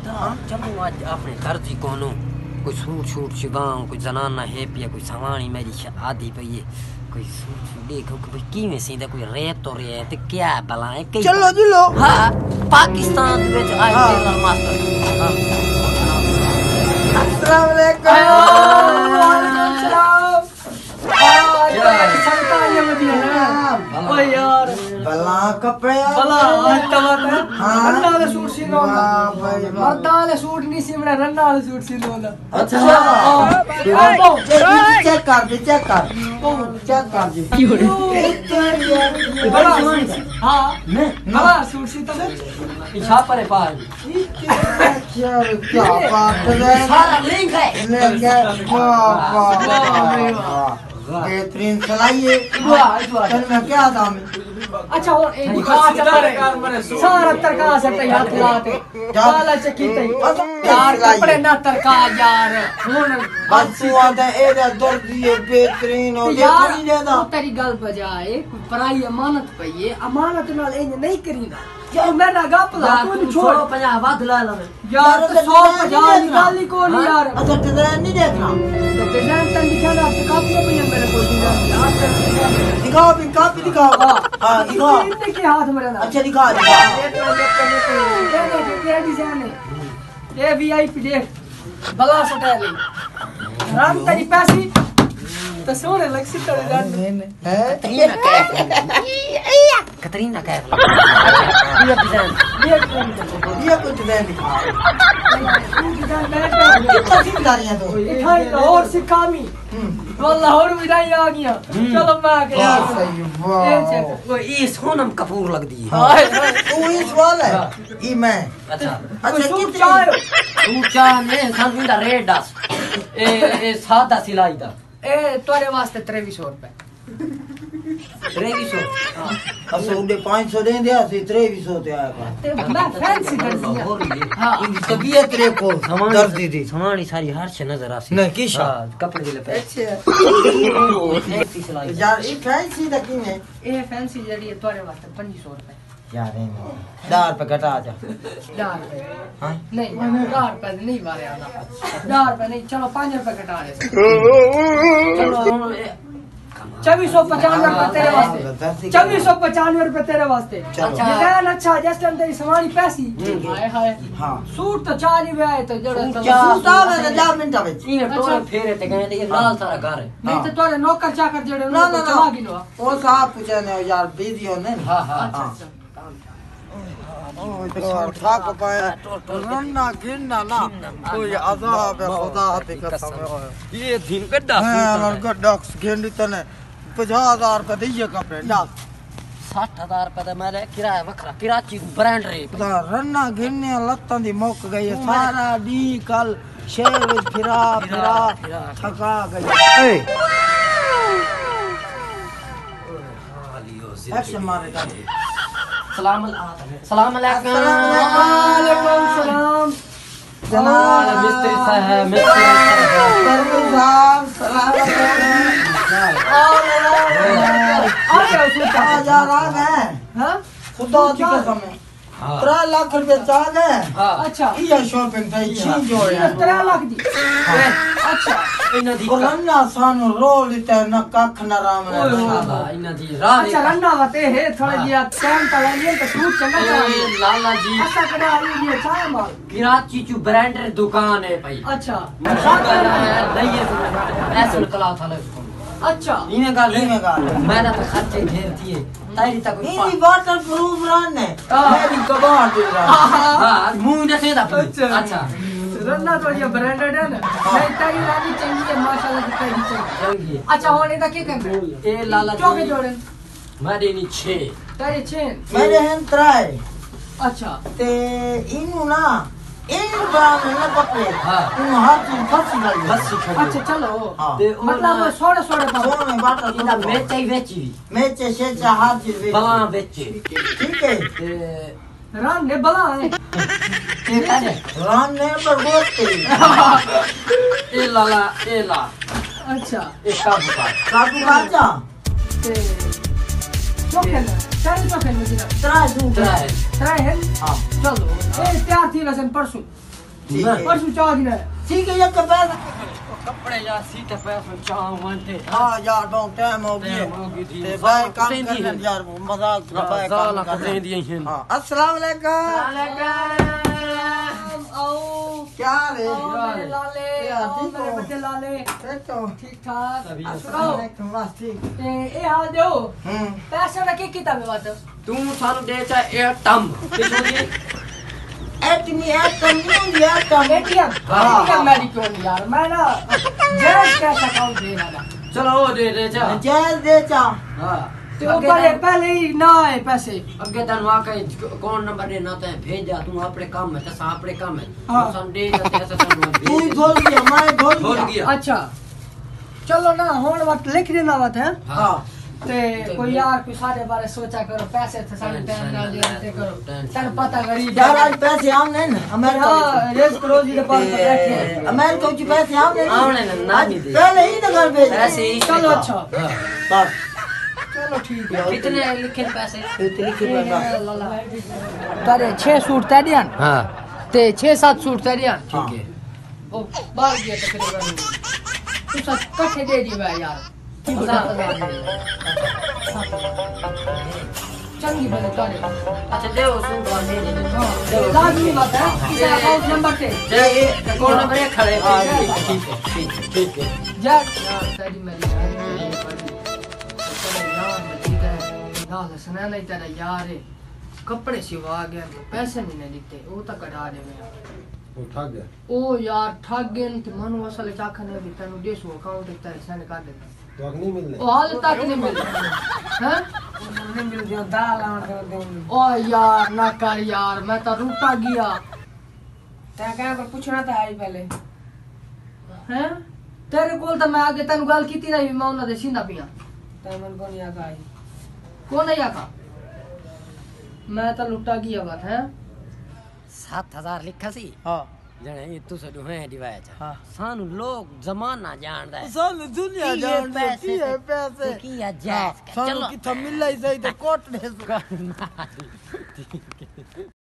चलो आज अपने घर जी कोनो कोई सूट शूट शिगां कोई जनाना है पिया कोई सवानी मेरी शादी पे ये कोई सूट देखो कोई किवें सीधा कोई रेत तो रे ते क्या बलाए कई चलो जी लो हां पाकिस्तान विच आए टेलर मास्टर अस्सलाम वालेकुम ओ यार बला कपड़े भला रन्ना वाले सूट सीनो मर्दा वाले सूट नहीं सीमना रन्ना वाले सूट सीनो अच्छा चेक कर जी बड़ा हां बड़ा सूट सीता इच्छा पर पार क्या बात है सारा लिंक है बेहतरीन सिलाई है मैं क्या दाम अच्छा और एक सारा तरका से तैयार लाते काला चक्की तई यार कपड़े ना तरका यार हुन अच्छी बात है ए दर्दी है बेहतरीन हो ये कोई ज्यादा तेरी गल बजाए पराई अमानत पई है अमानत नाल इंज नहीं करीना जो मेरा गपला तू छोड़ 50 वध ला लवे यार 150 निकाल ली कौन यार अच्छा डिजाइन नहीं देखना तो डिजाइन तन दिखाना आपके काफी पे मेरे को दिखाओ भी काफी दिखाओ हां दिखाओ इतने के हाथ में रहना अच्छा दिखा ये डिजाइन है ये वीआईपी देख बला सटा ले राम तेरी पैसी तो सोने लग सी तड़े जान है कतरीना कैफ ये कुछ डिजाइन दिखा कितना जिम्मेदारियां तो इठाई और सिकामी लाहौर में नहीं आ गया चलो मैं आ गया सही वाह वो ये सोनम कपूर लग दी है तू इस वाला है ई मैं अच्छा अच्छा सूट कितनी चाहे तू चाहने संविदा रेट दस ए सादा सिलाई दा ए तोरे वास्ते 2300 रुपए 2300 अच्छा उन्हें 500 दे दिया से 2300 ते आएगा मैं फैंसी कर दिया हां तबीयत रे को दर्द दी सामानी सारी हर्ष नजर आसी नहीं किशा कपड़े दिले पे अच्छा एक सिलाई यार ये फैंसी लगी है ए फैंसी जड़ी है तोरे वास्ते 2500 रुपए यार नहीं 10 पे घटा जा 10 रुपए हां नहीं 10 रुपए नहीं मारे आना 10 रुपए नहीं चलो 5 रुपए घटा दे चलो 2495 रुपए तेरे वास्ते 2495 रुपए तेरे वास्ते चलो। डिजाइन अच्छा जस्ट तेरी सवारी पैसी हाय हाय हां सूट तो चार ही आए तो जड़ा सूट आवे तो 10 मिनट में इने टोरे फेरे ते गए ते ये लाल सारा घर है नहीं तो तोरे नौकर चाकर जड़े ना ना चला गिनो वो साहब पूछने यार बिजी हो नहीं हां हां अच्छा थक पाया रन्ना गिरना ना कोई अज़ाब है खुदा की कसम ये दिन गड्ढा है और गड्ढा गिरनी तने 50000 रुपए दिए कपड़े डाल 60000 रुपए दा मेरे किराया वखरा कराची ब्रांड रे रन्ना गिरने लत्तां दी मुक गई सारा दी कल शहर विच फिरा थका गई एक्शन मारेगा सलाम अलैकुम वालेकुम सलाम जनाब मिस्त्री साहब खुदा की कसम है 3 लाख रुपए चाल है अच्छा ये शॉपिंग थी छी जो है 3 लाख दी अच्छा इना दी रन्ना सानू रोल इते न कख न राम इना दी राह अच्छा रन्ना वते है थोड़ा दिया टाइम का लिए तो सूट चंगा चाहिए लाला जी अच्छा करा ये चाय माल कराची चू ब्रांडेड दुकान है भाई अच्छा नहीं ऐसे निकला था अच्छा इने गाल मैंने तो खर्चे ढेर थी तारी तक ये वाटर प्रूफ रन है मेरी कबाड़ दे रहा हां मुंह ने से दा अच्छा रन्ना तो ये ब्रांडेड है ना नहीं तारी रानी चंगी है माशाल्लाह दिखाई चंगी अच्छा होने का क्या करना ए लाला चौके जोड़े मेरे नी 6 तारे चेन मेरे हैं 3 अच्छा ते इनु ना इन बार में ना कपड़े इन हर चीज फंसी गई बस अच्छा चलो ते मतलब सोड़े सोने में वाटर इना मेचे वेची मेचे शेचा हर चीज बला वेचे ठीक है ते रान ने बला है राम ने बरगोते ए लाला ए ला अच्छा एक काबू काकू बाजा ते चौके ना चौके में 3 ट्राई है हां चलो ए तैयार थी वैसे परसों ठीक है परसों चाह ने ठीक है, एक पैसा कपड़े यार सीते पैसे चाह वंटे हाँ यार बहुत टाइम हो गया ते भाई काम करने यार मजाक का भाई साला काम कपड़े दिए हैं हाँ अस्सलाम वालेकुम आओ क्या हाल है मेरे लाले यार, आओ ठीक मेरे हो? बच्चे लाले ठीक हो ठीक ठाक अस्सलाम वालेकुम बस ठीक ए हाल दो पैसे ना की तब बात तू सानू दे चा एटम किसकी एटमी एटम नहीं एटम एटीएम एटीएम मेरी क्यों नहीं यार मैं ना जैस कैश अकाउंट देना था चलो वो दे चा जैल दे चा हां तो पहले ही ना है पैसे अगे तन वाकई कौन नंबर देना ते भेज जा तू अपने काम में तसा अपने काम में हाँ। सन दे जाते ऐसा सन तू भूल गया मैं भूल भूल गया गया अच्छा चलो ना होन वक्त लिख देना बात है हाँ ते कोई यार कोई सारे बारे सोचा करो पैसे थे सारे टाइम ना दे करो तन पता गरीब यार आज पैसे आमने ना अमेरिका हां रिस्क रोजी के पास बैठे अमेरिका की पैसे आमने आमने ना नहीं दे पहले ही नगर भेज पैसे ही चलो अच्छा बस चलो ठीक है कितने लिखे पैसे इतनी की पैसा तारे 6 सूट तैयार हां ते 6-7 सूट तैयार ठीक है ओ बाहर गया तकरीबन तू सब इकट्ठे दे दी भाई यार 7,000 चंगी बने तारे अच्छा दे उस दे दे हां लाजमी बात है किसी अकाउंट नंबर से ये कौन नंबर है खड़े ठीक है जा तेरी मेरी यार सुना नहीं तेरा यार है कपड़े सिवा गया पैसे नहीं दिते वो तक कटा दे मैं वो ठग गया ओ यार ठग गए कि मनु असल चाखने भी तनु देसो अकाउंट तेरे सेंड कर दे तो नहीं मिलने ओ हाल तक नहीं मिल हैं नहीं मिल दियो दाल आने दे ओ यार ना कर यार मैं तो रूटा गया ते क्या पर पूछना था आई पहले हैं तेरे कोल तो मैं आगे तनु गल कीती रही मैं उन्हां दे सींदा पिया ते मन को नहीं आका आई कौन है का मैं तो लुटा गया बात है 7,000 लिखा सी हां जने ये तू सडो है दिवाया चा हाँ। सानू लोग जमाना जानदा है सानू दुनिया जानती है पैसे किया जाए सानू चलो की मिल ही सही तो कोट दे ठीक है